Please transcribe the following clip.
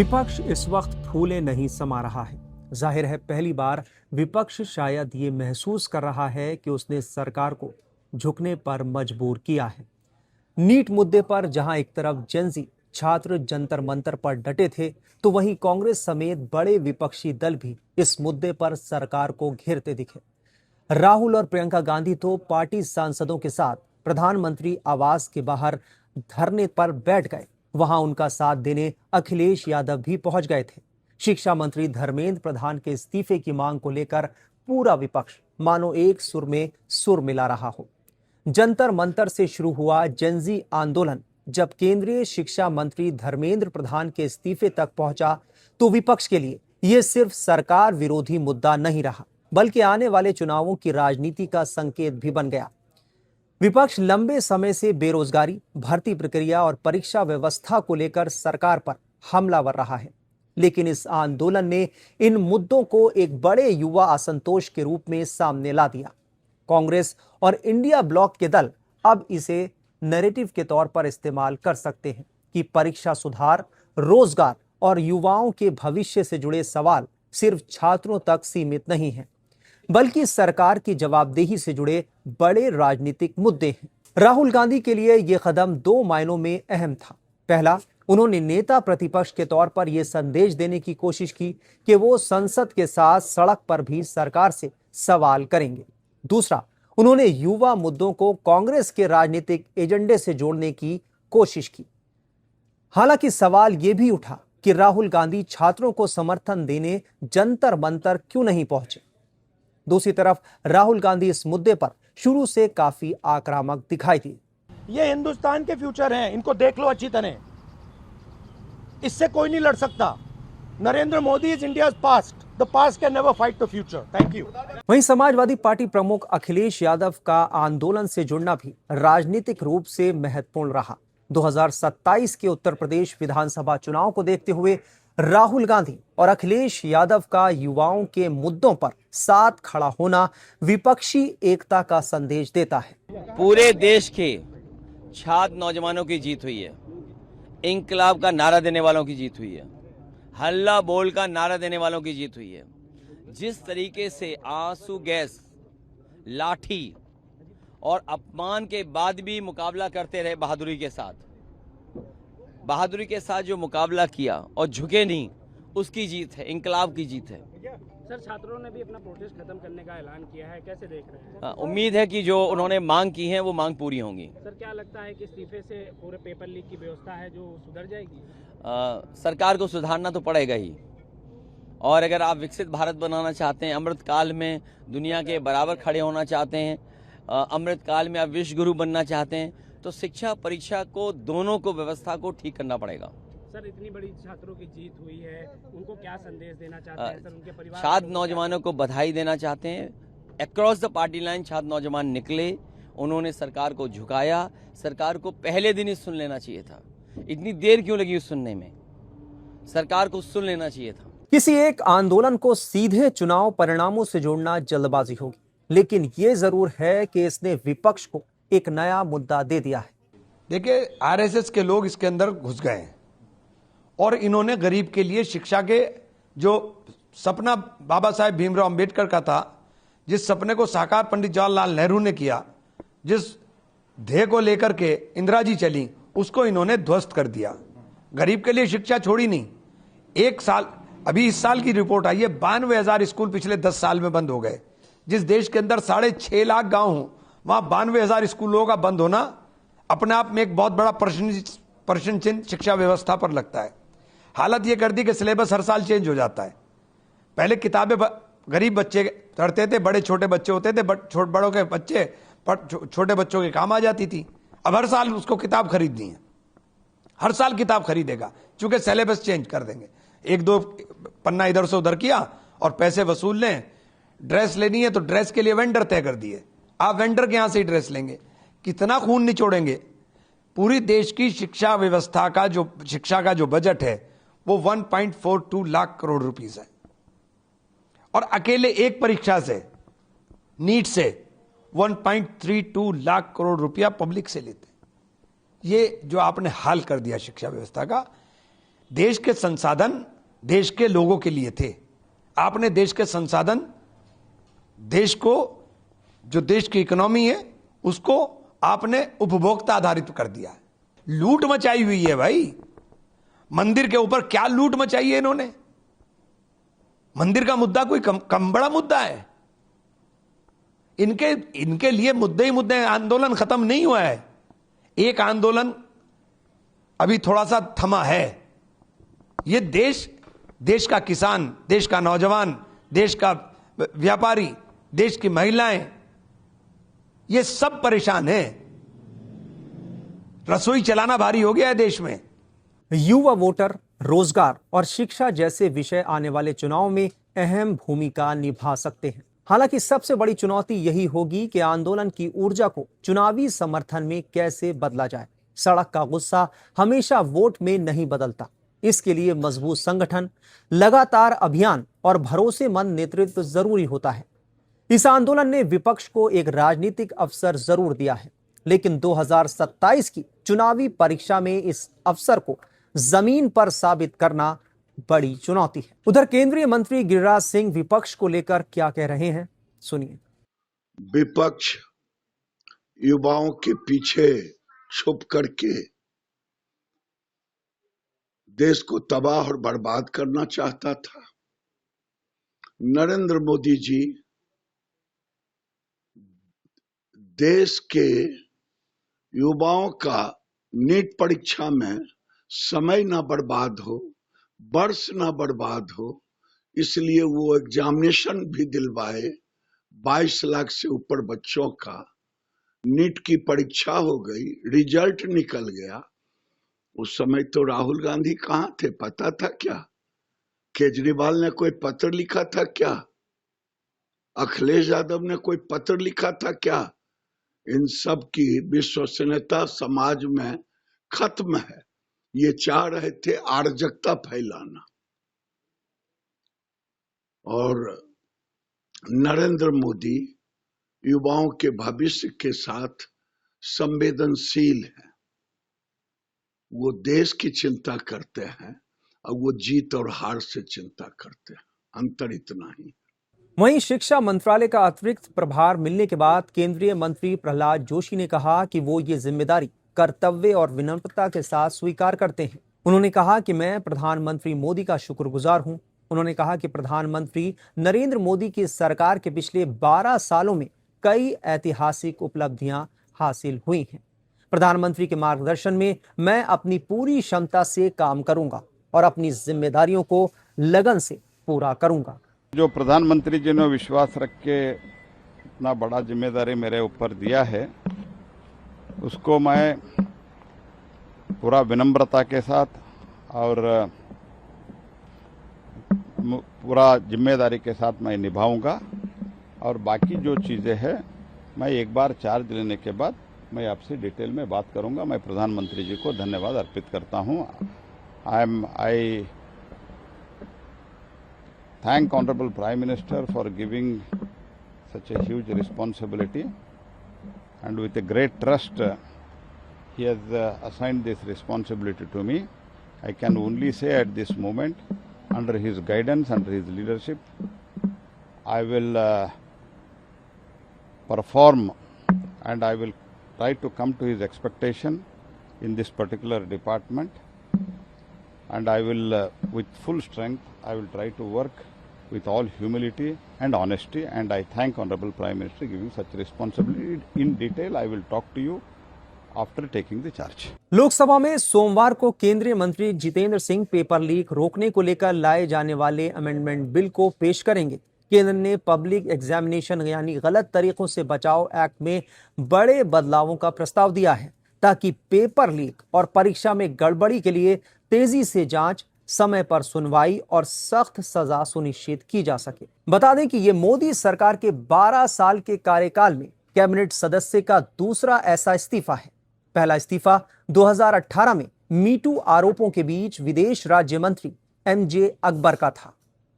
विपक्ष इस वक्त फूले नहीं समा रहा है। जाहिर है पहली बार विपक्ष शायद ये महसूस कर रहा है कि उसने सरकार को झुकने पर मजबूर किया है। नीट मुद्दे पर जहां एक तरफ जेनजी छात्र जंतर मंतर पर डटे थे, तो वहीं कांग्रेस समेत बड़े विपक्षी दल भी इस मुद्दे पर सरकार को घेरते दिखे। राहुल और प्रियंका गांधी तो पार्टी सांसदों के साथ प्रधानमंत्री आवास के बाहर धरने पर बैठ गए। वहां उनका साथ देने अखिलेश यादव भी पहुंच गए थे। शिक्षा मंत्री धर्मेंद्र प्रधान के इस्तीफे की मांग को लेकर पूरा विपक्ष मानो एक सुर में सुर मिला रहा हो। जंतर मंतर से शुरू हुआ जेनजी आंदोलन जब केंद्रीय शिक्षा मंत्री धर्मेंद्र प्रधान के इस्तीफे तक पहुंचा, तो विपक्ष के लिए यह सिर्फ सरकार विरोधी मुद्दा नहीं रहा, बल्कि आने वाले चुनावों की राजनीति का संकेत भी बन गया। विपक्ष लंबे समय से बेरोजगारी, भर्ती प्रक्रिया और परीक्षा व्यवस्था को लेकर सरकार पर हमलावर रहा है, लेकिन इस आंदोलन ने इन मुद्दों को एक बड़े युवा असंतोष के रूप में सामने ला दिया। कांग्रेस और इंडिया ब्लॉक के दल अब इसे नैरेटिव के तौर पर इस्तेमाल कर सकते हैं कि परीक्षा सुधार, रोजगार और युवाओं के भविष्य से जुड़े सवाल सिर्फ छात्रों तक सीमित नहीं हैं, बल्कि सरकार की जवाबदेही से जुड़े बड़े राजनीतिक मुद्दे हैं। राहुल गांधी के लिए यह कदम दो मायनों में अहम था। पहला, उन्होंने नेता प्रतिपक्ष के तौर पर यह संदेश देने की कोशिश की कि वो संसद के साथ सड़क पर भी सरकार से सवाल करेंगे। दूसरा, उन्होंने युवा मुद्दों को कांग्रेस के राजनीतिक एजेंडे से जोड़ने की कोशिश की। हालांकि सवाल यह भी उठा कि राहुल गांधी छात्रों को समर्थन देने जंतर मंतर क्यों नहीं पहुंचे। दूसरी तरफ राहुल गांधी इस मुद्दे पर शुरू से काफी आक्रामक दिखाई दिए। ये हिंदुस्तान के फ्यूचर हैं, इनको देख लो अच्छी तरह। इससे कोई नहीं लड़ सकता। Narendra Modi is India's past, the past can never fight the future. Thank you. वहीं समाजवादी पार्टी प्रमुख अखिलेश यादव का आंदोलन से जुड़ना भी राजनीतिक रूप से महत्वपूर्ण रहा। 2027 के उत्तर प्रदेश विधानसभा चुनाव को देखते हुए राहुल गांधी और अखिलेश यादव का युवाओं के मुद्दों पर साथ खड़ा होना विपक्षी एकता का संदेश देता है। पूरे देश के छात्र नौजवानों की जीत हुई है, इंकलाब का नारा देने वालों की जीत हुई है, हल्ला बोल का नारा देने वालों की जीत हुई है। जिस तरीके से आंसू गैस, लाठी और अपमान के बाद भी मुकाबला करते रहे बहादुरी के साथ जो मुकाबला किया और झुके नहीं, उसकी जीत है, इंकलाब की जीत है। सर, छात्रों ने भी अपना प्रोटेस्ट खत्म करने का ऐलान किया है, कैसे देख रहे हैं? उम्मीद है कि जो उन्होंने मांग की है वो मांग पूरी होंगी। सर, क्या लगता है कि इस्तीफे से पूरे पेपर लीक की व्यवस्था है जो सुधर जाएगी? सरकार को सुधारना तो पड़ेगा ही, और अगर आप विकसित भारत बनाना चाहते हैं, अमृतकाल में दुनिया के बराबर खड़े होना चाहते हैं, अमृतकाल में आप विश्व गुरु बनना चाहते हैं, तो शिक्षा परीक्षा को, दोनों को, व्यवस्था को ठीक करना पड़ेगा। सर, इतनी बड़ी छात्रों की जीत हुई है, उनको क्या संदेश देना चाहते हैं? सर, उनके परिवार छात्र नौजवानों को बधाई देना चाहते हैं। अक्रॉस द पार्टी लाइन छात्र नौजवान निकले, उन्होंने सरकार को झुकाया। सरकार को पहले दिन ही सुन लेना चाहिए था। इतनी देर क्यों लगी उस सुनने में? सरकार को सुन लेना चाहिए था। किसी एक आंदोलन को सीधे चुनाव परिणामों से जोड़ना जल्दबाजी होगी, लेकिन यह जरूर है कि इसने विपक्ष को एक नया मुद्दा दे दिया है। देखिए, आरएसएस के लोग इसके अंदर घुस गए हैं और इन्होंने गरीब के लिए शिक्षा के जो सपना बाबा साहेब भीमराव अंबेडकर का था, जिस सपने को साकार पंडित जवाहरलाल नेहरू ने किया, जिस ध्येय को लेकर के इंदिरा जी चली, उसको इन्होंने ध्वस्त कर दिया। गरीब के लिए शिक्षा छोड़ी नहीं। एक साल, अभी इस साल की रिपोर्ट आई है, 92,000 स्कूल पिछले 10 साल में बंद हो गए। जिस देश के अंदर 6.5 लाख गांव हो, वहां 92,000 स्कूलों का बंद होना अपने आप में एक बहुत बड़ा प्रश्न चिन्ह शिक्षा व्यवस्था पर लगता है। हालत यह कर दी कि सिलेबस हर साल चेंज हो जाता है। पहले किताबें गरीब बच्चे पढ़ते थे, बड़े छोटे बच्चे होते थे, बड़ों के बच्चे छोटे बच्चों के काम आ जाती थी। अब हर साल उसको किताब खरीदनी है, हर साल किताब खरीदेगा, चूंकि सिलेबस चेंज कर देंगे। एक दो पन्ना इधर से उधर किया और पैसे वसूल लें। ड्रेस लेनी है तो ड्रेस के लिए वेंडर तय कर दिए, आप वेंडर के यहां से ही ड्रेस लेंगे। कितना खून निचोड़ेंगे? पूरी देश की शिक्षा व्यवस्था का शिक्षा का जो बजट है वो 1.42 लाख करोड़ रुपीस है, और अकेले एक परीक्षा से, नीट से 1.32 लाख करोड़ रुपया पब्लिक से लेते हैं। ये जो आपने हाल कर दिया शिक्षा व्यवस्था का, देश के संसाधन देश के लोगों के लिए थे। आपने देश के संसाधन, देश को, जो देश की इकोनॉमी है उसको आपने उपभोक्ता आधारित कर दिया है। लूट मचाई हुई है भाई। मंदिर के ऊपर क्या लूट मचाई है इन्होंने। मंदिर का मुद्दा कोई कम बड़ा मुद्दा है। इनके लिए मुद्दे ही मुद्दे हैं। आंदोलन खत्म नहीं हुआ है। एक आंदोलन अभी थोड़ा सा थमा है। ये देश का किसान, देश का नौजवान, देश का व्यापारी, देश की महिलाएं, ये सब परेशान हैं। रसोई चलाना भारी हो गया है देश में। युवा वोटर, रोजगार और शिक्षा जैसे विषय आने वाले चुनाव में अहम भूमिका निभा सकते हैं। हालांकि सबसे बड़ी चुनौती यही होगी कि आंदोलन की ऊर्जा को चुनावी समर्थन में कैसे बदला जाए। सड़क का गुस्सा हमेशा वोट में नहीं बदलता। इसके लिए मजबूत संगठन, लगातार अभियान और भरोसेमंद नेतृत्व जरूरी होता है। इस आंदोलन ने विपक्ष को एक राजनीतिक अवसर जरूर दिया है, लेकिन 2027 की चुनावी परीक्षा में इस अवसर को जमीन पर साबित करना बड़ी चुनौती है। उधर केंद्रीय मंत्री गिरिराज सिंह विपक्ष को लेकर क्या कह रहे हैं, सुनिए। विपक्ष युवाओं के पीछे छुप करके देश को तबाह और बर्बाद करना चाहता था। नरेंद्र मोदी जी देश के युवाओं का नीट परीक्षा में समय ना बर्बाद हो, वर्ष ना बर्बाद हो, इसलिए वो एग्जामिनेशन भी दिलवाए। 22 लाख से ऊपर बच्चों का नीट की परीक्षा हो गई, रिजल्ट निकल गया। उस समय तो राहुल गांधी कहां थे, पता था क्या? केजरीवाल ने कोई पत्र लिखा था क्या? अखिलेश यादव ने कोई पत्र लिखा था क्या? इन सब की विश्वसनीयता समाज में खत्म है। ये चाह रहे थे अराजकता फैलाना। और नरेंद्र मोदी युवाओं के भविष्य के साथ संवेदनशील है। वो देश की चिंता करते हैं और वो जीत और हार से चिंता करते हैं। अंतर इतना ही। वहीं शिक्षा मंत्रालय का अतिरिक्त प्रभार मिलने के बाद केंद्रीय मंत्री प्रहलाद जोशी ने कहा कि वो ये जिम्मेदारी कर्तव्य और विनम्रता के साथ स्वीकार करते हैं। उन्होंने कहा कि मैं प्रधानमंत्री मोदी का शुक्रगुजार हूं। उन्होंने कहा कि प्रधानमंत्री नरेंद्र मोदी की सरकार के पिछले 12 सालों में कई ऐतिहासिक उपलब्धियां हासिल हुई हैं। प्रधानमंत्री के मार्गदर्शन में मैं अपनी पूरी क्षमता से काम करूंगा और अपनी जिम्मेदारियों को लगन से पूरा करूंगा। जो प्रधानमंत्री जी ने विश्वास रख के इतना बड़ा जिम्मेदारी मेरे ऊपर दिया है, उसको मैं पूरा विनम्रता के साथ और पूरा जिम्मेदारी के साथ मैं निभाऊंगा। और बाकी जो चीज़ें हैं मैं एक बार चार्ज लेने के बाद मैं आपसे डिटेल में बात करूंगा। मैं प्रधानमंत्री जी को धन्यवाद अर्पित करता हूं। आई thank Honorable Prime Minister for giving such a huge responsibility, and with a great trust he has assigned this responsibility to me. I can only say at this moment, under his guidance, under his leadership, I will perform and I will try to come to his expectation in this particular department, and I will with full strength I will try to work with all humility and honesty, and I thank Honorable Prime Minister giving such responsibility. In detail I will talk to you after taking the charge. Lok Sabha में सोमवार को केंद्रीय मंत्री Jitendra Singh paper leak रोकने को लेकर लाए जाने वाले अमेंडमेंट बिल को पेश करेंगे। केंद्र ने पब्लिक एग्जामिनेशन यानी गलत तरीकों से बचाव एक्ट में बड़े बदलावों का प्रस्ताव दिया है, ताकि पेपर लीक और परीक्षा में गड़बड़ी के लिए तेजी से जांच, समय पर सुनवाई और सख्त सजा सुनिश्चित की जा सके। बता दें कि यह मोदी सरकार के 12 साल के कार्यकाल में कैबिनेट सदस्य का दूसरा ऐसा इस्तीफा है। पहला इस्तीफा 2018 में मीटू आरोपों के बीच विदेश राज्य मंत्री MJ अकबर का था।